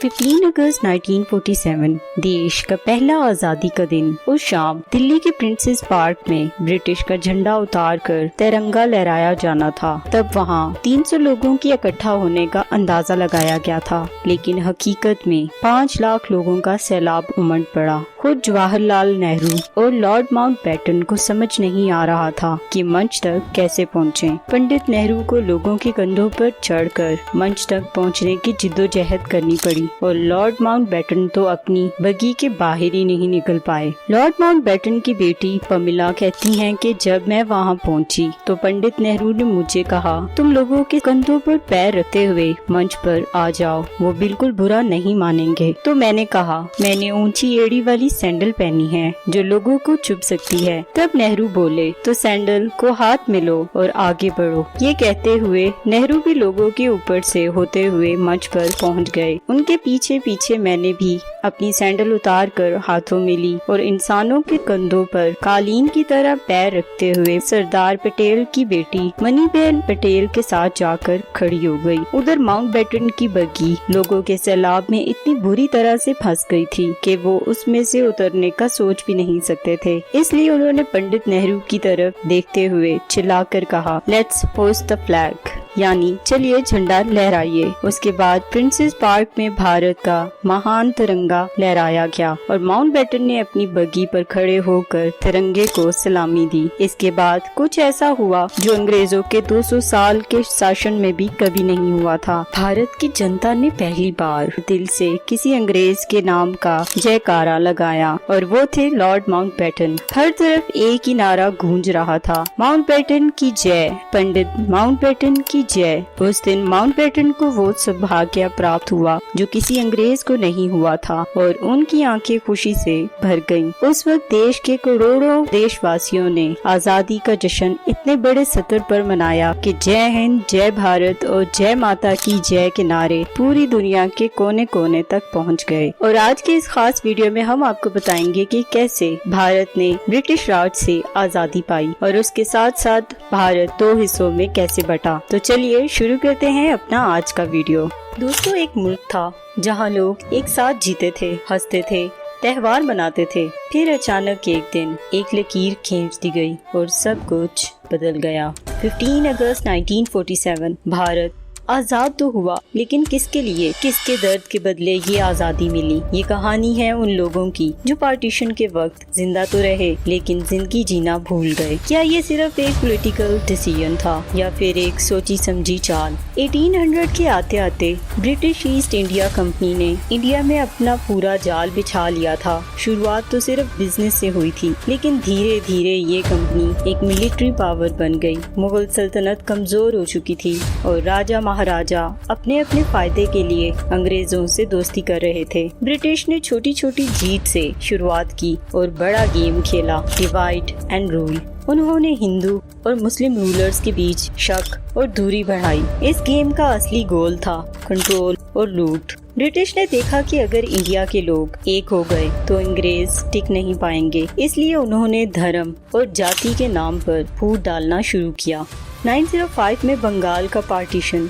15 अगस्त 1947 देश का पहला आज़ादी का दिन। उस शाम दिल्ली के प्रिंसेस पार्क में ब्रिटिश का झंडा उतार कर तिरंगा लहराया जाना था। तब वहाँ 300 लोगों की इकट्ठा होने का अंदाजा लगाया गया था, लेकिन हकीकत में 5 लाख लोगों का सैलाब उमड़ पड़ा। खुद जवाहरलाल नेहरू और लॉर्ड माउंटबेटन को समझ नहीं आ रहा था कि मंच तक कैसे पहुँचे। पंडित नेहरू को लोगों के कंधों पर चढ़कर मंच तक पहुँचने की जिद्दोजहद करनी पड़ी और लॉर्ड माउंटबेटन तो अपनी बगी के बाहर ही नहीं निकल पाए। लॉर्ड माउंटबेटन की बेटी पमिला कहती हैं कि जब मैं वहां पहुंची तो पंडित नेहरू ने मुझे कहा, तुम लोगों के कंधों पर पैर रखते हुए मंच पर आ जाओ, वो बिल्कुल बुरा नहीं मानेंगे। तो मैंने कहा, मैंने ऊंची एड़ी वाली सैंडल पहनी है जो लोगों को चुभ सकती है। तब नेहरू बोले, तो सैंडल को हाथ में लो और आगे बढ़ो। ये कहते हुए नेहरू भी लोगों के ऊपर से होते हुए मंच पर पहुंच गए। उनके पीछे पीछे मैंने भी अपनी सैंडल उतार कर हाथों में ली और इंसानों के कंधों पर कालीन की तरह पैर रखते हुए सरदार पटेल की बेटी मनीबेन पटेल के साथ जाकर खड़ी हो गई। उधर माउंटबेटन की बग्गी लोगों के सैलाब में इतनी बुरी तरह से फंस गई थी कि वो उसमें से उतरने का सोच भी नहीं सकते थे। इसलिए उन्होंने पंडित नेहरू की तरफ देखते हुए चिल्लाकर कहा, लेट्स होस्ट द फ्लैग, यानी चलिए झंडा लहराइए। उसके बाद प्रिंसेस पार्क में भारत का महान तिरंगा लहराया गया और माउंटबेटन ने अपनी बग्गी पर खड़े होकर तिरंगे को सलामी दी। इसके बाद कुछ ऐसा हुआ जो अंग्रेजों के 200 साल के शासन में भी कभी नहीं हुआ था। भारत की जनता ने पहली बार दिल से किसी अंग्रेज के नाम का जयकारा लगाया और वो थे लॉर्ड माउंटबेटन। हर तरफ एक ही नारा गूंज रहा था, माउंटबेटन की जय, पंडित माउंटबेटन की जय। उस दिन माउंटबेटन को वो सौभाग्य प्राप्त हुआ जो किसी अंग्रेज को नहीं हुआ था और उनकी आंखें खुशी से भर गईं। उस वक्त देश के करोड़ों देशवासियों ने आजादी का जश्न इतने बड़े स्तर पर मनाया कि जय हिंद, जय भारत और जय माता की जय के नारे पूरी दुनिया के कोने कोने तक पहुंच गए। और आज के इस खास वीडियो में हम आपको बताएंगे कि कैसे भारत ने ब्रिटिश राज से आजादी पाई और उसके साथ साथ भारत 2 हिस्सों में कैसे बटा। तो चलिए शुरू करते हैं अपना आज का वीडियो। दोस्तों, एक मुल्क था जहां लोग एक साथ जीते थे, हंसते थे, त्योहार मनाते थे। फिर अचानक एक दिन एक लकीर खींच दी गई और सब कुछ बदल गया। 15 अगस्त 1947 भारत आजाद तो हुआ, लेकिन किसके लिए, किसके दर्द के बदले ये आजादी मिली। ये कहानी है उन लोगों की जो पार्टीशन के वक्त जिंदा तो रहे लेकिन जिंदगी जीना भूल गए। क्या ये सिर्फ एक पॉलिटिकल डिसीजन था या फिर एक सोची समझी चाल। 1800 के आते आते ब्रिटिश ईस्ट इंडिया कंपनी ने इंडिया में अपना पूरा जाल बिछा लिया था। शुरुआत तो सिर्फ बिजनेस से हुई थी, लेकिन धीरे धीरे ये कंपनी एक मिलिट्री पावर बन गई। मुगल सल्तनत कमजोर हो चुकी थी और राजा महाराजा अपने अपने फायदे के लिए अंग्रेजों से दोस्ती कर रहे थे। ब्रिटिश ने छोटी छोटी जीत से शुरुआत की और बड़ा गेम खेला, डिवाइड एंड रूल। उन्होंने हिंदू और मुस्लिम रूलर्स के बीच शक और दूरी बढ़ाई। इस गेम का असली गोल था कंट्रोल और लूट। ब्रिटिश ने देखा कि अगर इंडिया के लोग एक हो गए तो अंग्रेज टिक नहीं पाएंगे, इसलिए उन्होंने धर्म और जाति के नाम पर फूट डालना शुरू किया। 1905 में बंगाल का पार्टीशन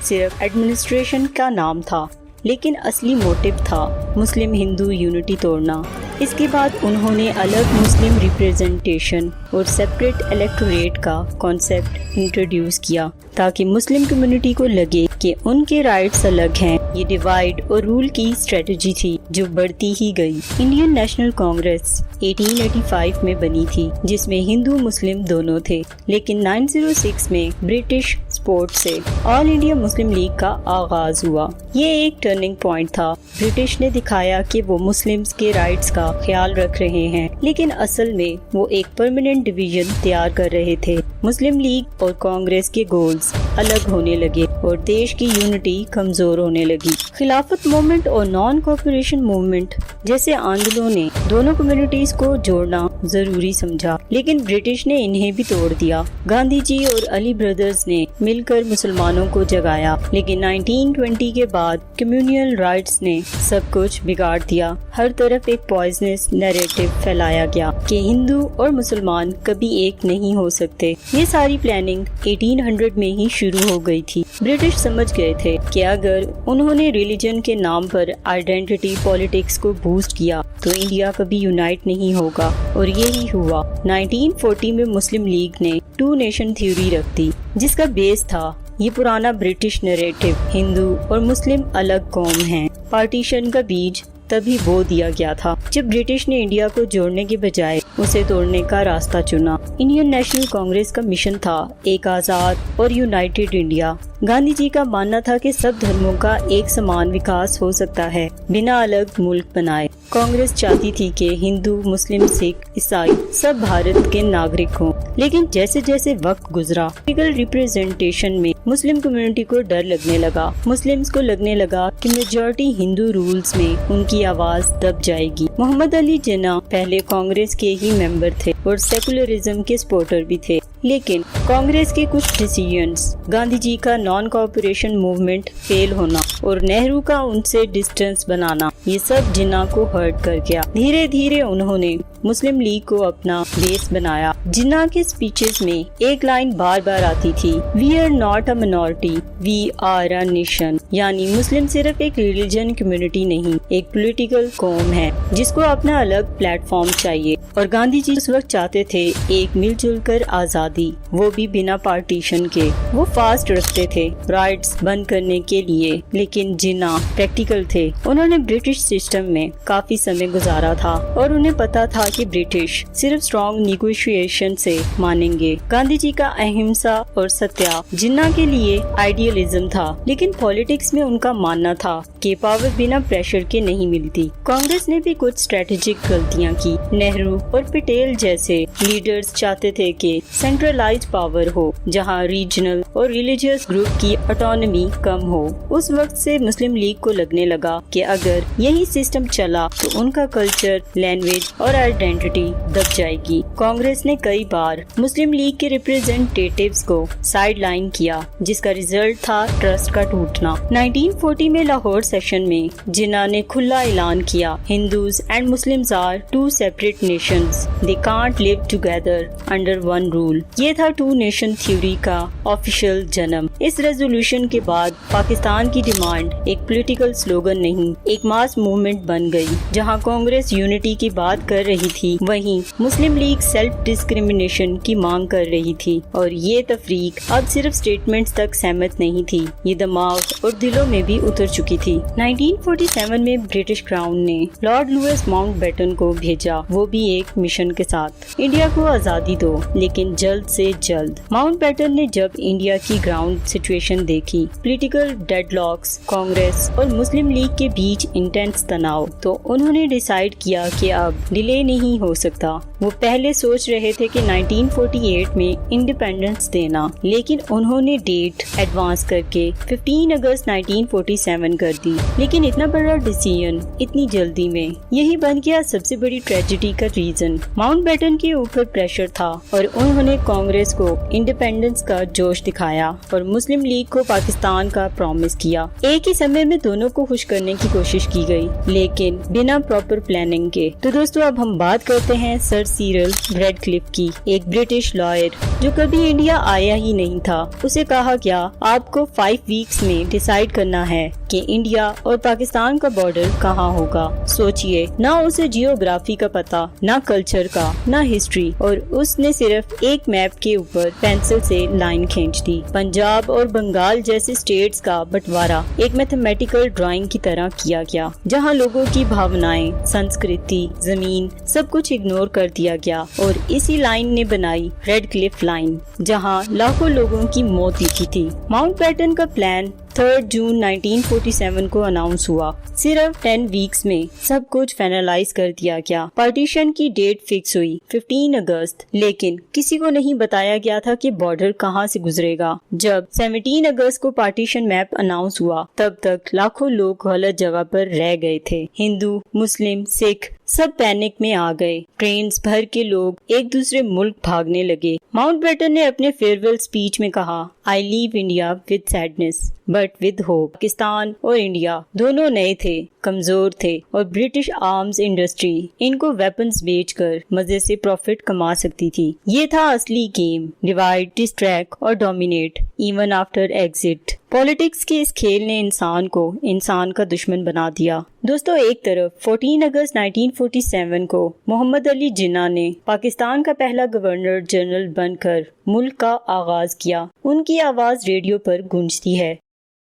सिर्फ एडमिनिस्ट्रेशन का नाम था, लेकिन असली मोटिव था मुस्लिम हिंदू यूनिटी तोड़ना। इसके बाद उन्होंने अलग मुस्लिम रिप्रेजेंटेशन और सेपरेट इलेक्टोरेट का कॉन्सेप्ट इंट्रोड्यूस किया ताकि मुस्लिम कम्युनिटी को लगे कि उनके राइट्स अलग हैं। ये डिवाइड और रूल की स्ट्रेटजी थी जो बढ़ती ही गई। इंडियन नेशनल कांग्रेस 1885 में बनी थी, जिसमें हिंदू मुस्लिम दोनों थे, लेकिन 1906 में ब्रिटिश सपोर्ट से ऑल इंडिया मुस्लिम लीग का आगाज हुआ। ये एक टर्निंग पॉइंट था। ब्रिटिश ने दिखाया कि वो मुस्लिम्स के राइट्स का ख्याल रख रहे हैं, लेकिन असल में वो एक परमानेंट डिवीजन तैयार कर रहे थे। मुस्लिम लीग और कांग्रेस के गोल्स अलग होने लगे और देश की यूनिटी कमजोर होने लगी। खिलाफत मूवमेंट और नॉन कॉपरेशन मूवमेंट जैसे आंदोलनों ने दोनों कम्युनिटीज को जोड़ना जरूरी समझा, लेकिन ब्रिटिश ने इन्हें भी तोड़ दिया। गांधी जी और अली ब्रदर्स ने मिलकर मुसलमानों को जगाया, लेकिन 1920 के बाद कम्युनल राइट्स ने सब कुछ बिगाड़ दिया। हर तरफ एक पॉइजनस नैरेटिव फैलाया गया कि हिंदू और मुसलमान कभी एक नहीं हो सकते। ये सारी प्लानिंग 1800 में ही शुरू हो गई थी। ब्रिटिश समझ गए थे कि अगर उन्होंने रिलीजन के नाम पर आइडेंटिटी पॉलिटिक्स को बूस्ट किया तो इंडिया कभी यूनाइट नहीं होगा, और यही हुआ। 1940 में मुस्लिम लीग ने टू नेशन थ्योरी रख दी, जिसका बेस था ये पुराना ब्रिटिश नैरेटिव, हिंदू और मुस्लिम अलग कौम हैं। पार्टीशन का बीज तभी बो दिया गया था जब ब्रिटिश ने इंडिया को जोड़ने के बजाय उसे तोड़ने का रास्ता चुना। इंडियन नेशनल कांग्रेस का मिशन था एक आजाद और यूनाइटेड इंडिया। गांधी जी का मानना था कि सब धर्मों का एक समान विकास हो सकता है बिना अलग मुल्क बनाए। कांग्रेस चाहती थी कि हिंदू, मुस्लिम, सिख, ईसाई सब भारत के नागरिक हों, लेकिन जैसे जैसे वक्त गुजरा पॉलिटिकल रिप्रेजेंटेशन में मुस्लिम कम्युनिटी को डर लगने लगा। मुस्लिम्स को लगने लगा कि मेजॉरिटी हिंदू रूल्स में उनकी आवाज दब जाएगी। मोहम्मद अली जिन्ना पहले कांग्रेस के ही मेंबर थे और सेकुलरिज्म के सपोर्टर भी थे, लेकिन कांग्रेस के कुछ डिसीजंस, गांधी जी का नॉन कोऑपरेशन मूवमेंट फेल होना और नेहरू का उनसे डिस्टेंस बनाना, ये सब जिन्ना को हर्ट कर गया। धीरे धीरे उन्होंने मुस्लिम लीग को अपना बेस बनाया। जिन्ना के स्पीचेस में एक लाइन बार बार आती थी, we are not a minority, we are a nation. यानी मुस्लिम सिर्फ एक रिलीजन कम्युनिटी नहीं, एक पॉलिटिकल कौम है जिसको अपना अलग प्लेटफॉर्म चाहिए। और गांधी जी उस वक्त चाहते थे एक मिलजुल कर आजादी, वो भी बिना पार्टीशन के। वो फास्ट रखते थे राइट्स बंद करने के लिए, लेकिन जिन्ना प्रैक्टिकल थे। उन्होंने ब्रिटिश सिस्टम में काफी समय गुजारा था और उन्हें पता था कि ब्रिटिश सिर्फ स्ट्रॉन्ग निगोशिएशन से मानेंगे। गांधी जी का अहिंसा और सत्या जिन्ना के लिए आइडियलिज्म था, लेकिन पॉलिटिक्स में उनका मानना था कि पावर बिना प्रेशर के नहीं मिलती। कांग्रेस ने भी कुछ स्ट्रेटेजिक गलतियां की। नेहरू और पटेल जैसे लीडर्स चाहते थे कि सेंट्रलाइज पावर हो, जहां रीजनल और रिलीजियस ग्रुप की ऑटोनॉमी कम हो। उस वक्त से मुस्लिम लीग को लगने लगा कि अगर यही सिस्टम चला तो उनका कल्चर, लैंग्वेज और आइडेंटिटी दब जाएगी। कांग्रेस ने कई बार मुस्लिम लीग के रिप्रेजेंटेटिव्स को साइड लाइन किया, जिसका रिजल्ट था ट्रस्ट का टूटना। 1940 में लाहौर सेशन में जिन्ना ने खुला ऐलान किया, Hindus and Muslims are two separate nations, they can't live together under one rule. ये था टू नेशन थ्योरी का ऑफिशियल जन्म। इस रेजोल्यूशन के बाद पाकिस्तान की डिमांड एक पॉलिटिकल स्लोगन नहीं, एक मास मूवमेंट बन गई। जहां कांग्रेस यूनिटी की बात कर रही थी, वहीं मुस्लिम लीग सेल्फ डिस्क्रिमिनेशन की मांग कर रही थी। और ये तफरीक अब सिर्फ स्टेटमेंट्स तक सहमत नहीं थी, ये दिमाग और दिलों में भी उतर चुकी थी। 1947 में ब्रिटिश क्राउन ने लॉर्ड लुईस माउंटबेटन को भेजा, वो भी एक मिशन के साथ, इंडिया को आजादी दो, लेकिन जल्द से जल्द। माउंटबेटन ने जब इंडिया की ग्राउंड सिचुएशन देखी, पॉलिटिकल डेडलॉक्स, कांग्रेस और मुस्लिम लीग के बीच इंटेंस तनाव, तो उन्होंने डिसाइड किया कि अब डिले नहीं हो सकता। वो पहले सोच रहे थे कि 1948 में इंडिपेंडेंस देना, लेकिन उन्होंने डेट एडवांस करके 15 अगस्त 1947 कर दी। लेकिन इतना बड़ा डिसीजन इतनी जल्दी में, यही बन गया सबसे बड़ी ट्रेजेडी का रीजन। माउंटबेटन के ऊपर प्रेशर था और उन्होंने कांग्रेस को इंडिपेंडेंस का जोश दिखाया और मुस्लिम लीग को पाकिस्तान का प्रॉमिस किया। एक ही समय में दोनों को खुश करने की कोशिश की गई, लेकिन बिना प्रॉपर प्लानिंग के। तो दोस्तों, अब हम बात करते हैं सर सिरिल रेडक्लिफ की, एक ब्रिटिश लॉयर जो कभी इंडिया आया ही नहीं था। उसे कहा गया, आपको 5 वीक्स में डिसाइड करना है कि इंडिया और पाकिस्तान का बॉर्डर कहाँ होगा। सोचिए, ना उसे जियोग्राफी का पता, ना कल्चर का, ना हिस्ट्री, और उसने सिर्फ एक मैप के ऊपर पेंसिल से लाइन खींच दी। पंजाब और बंगाल जैसे स्टेट्स का बंटवारा एक मैथमेटिकल ड्राइंग की तरह किया गया, जहाँ लोगों की भावनाएं, संस्कृति, जमीन सब कुछ इग्नोर कर दिया गया। और इसी लाइन ने बनाई रेडक्लिफ लाइन, जहाँ लाखों लोगों की मौत लिखी थी। माउंटबेटन का प्लान 3 जून 1947 को अनाउंस हुआ। सिर्फ 10 वीक्स में सब कुछ फाइनलाइज कर दिया गया। पार्टीशन की डेट फिक्स हुई 15 अगस्त, लेकिन किसी को नहीं बताया गया था कि बॉर्डर कहां से गुजरेगा। जब 17 अगस्त को पार्टीशन मैप अनाउंस हुआ, तब तक लाखों लोग गलत जगह पर रह गए थे। हिंदू, मुस्लिम, सिख सब पैनिक में आ गए। ट्रेन भर के लोग एक दूसरे मुल्क भागने लगे। माउंटबेटन ने अपने फेयरवेल स्पीच में कहा, I leave India with sadness but with hope. Pakistan और इंडिया दोनों नए थे, कमजोर थे और ब्रिटिश आर्म्स इंडस्ट्री इनको वेपन्स बेचकर मजे से प्रॉफिट कमा सकती थी। ये था असली गेम, डिवाइड, डिस्ट्रैक्ट और dominate even after exit. Politics के इस खेल ने इंसान को इंसान का दुश्मन बना दिया। दोस्तों, एक तरफ 14 अगस्त 1947 को मोहम्मद अली जिन्ना ने पाकिस्तान का पहला गवर्नर जनरल बनकर मुल्क का आगाज किया। उनकी आवाज रेडियो पर गूंजती है,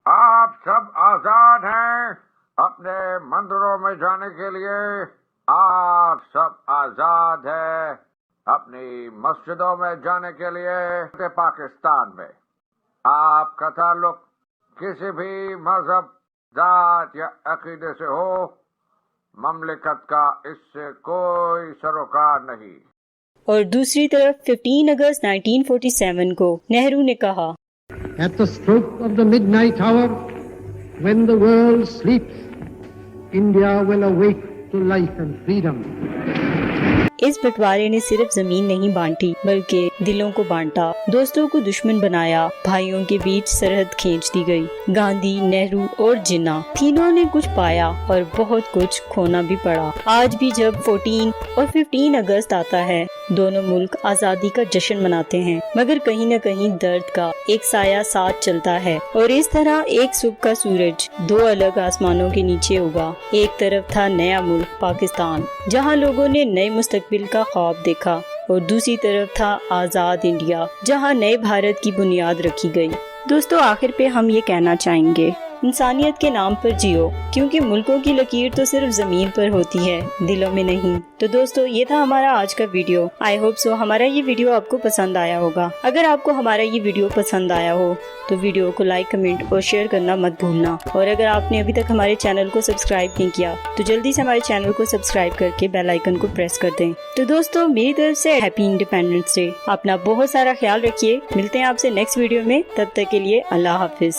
आप सब आजाद हैं अपने मंदिरों में जाने के लिए। आप सब आजाद हैं अपनी मस्जिदों में जाने के लिए। पाकिस्तान में आपका ताल्लुक किसी भी मजहब, जात या अकीदे से हो, ममलिकत का इससे कोई सरोकार नहीं। और दूसरी तरफ 15 अगस्त 1947 को नेहरू ने कहा, At the stroke of the midnight hour, when the world sleeps, India will awake to life and freedom. इस बंटवारे ने सिर्फ जमीन नहीं बांटी, बल्कि दिलों को बांटा, दोस्तों को दुश्मन बनाया, भाइयों के बीच सरहद खींच दी गई। गांधी, नेहरू और जिन्ना तीनों ने कुछ पाया और बहुत कुछ खोना भी पड़ा। आज भी जब 14 और 15 अगस्त आता है, दोनों मुल्क आजादी का जश्न मनाते हैं, मगर कहीं न कहीं दर्द का एक साया साथ चलता है। और इस तरह एक सुबह का सूरज दो अलग आसमानों के नीचे उगा। एक तरफ था नया मुल्क पाकिस्तान, जहां लोगों ने नए मुस्तकबिल का ख्वाब देखा, और दूसरी तरफ था आजाद इंडिया, जहां नए भारत की बुनियाद रखी गई। दोस्तों, आखिर पे हम ये कहना चाहेंगे, इंसानियत के नाम पर जियो, क्योंकि मुल्कों की लकीर तो सिर्फ जमीन पर होती है, दिलों में नहीं। तो दोस्तों, ये था हमारा आज का वीडियो। आई होप सो हमारा ये वीडियो आपको पसंद आया होगा। अगर आपको हमारा ये वीडियो पसंद आया हो तो वीडियो को लाइक, कमेंट और शेयर करना मत भूलना। और अगर आपने अभी तक हमारे चैनल को सब्सक्राइब नहीं किया तो जल्दी से हमारे चैनल को सब्सक्राइब करके बेल आइकन को प्रेस कर दें। तो दोस्तों, मेरी तरफ से हैप्पी इंडिपेंडेंस डे। अपना बहुत सारा ख्याल रखिए। मिलते हैं आपसे नेक्स्ट वीडियो में, तब तक के लिए अल्लाह हाफिज।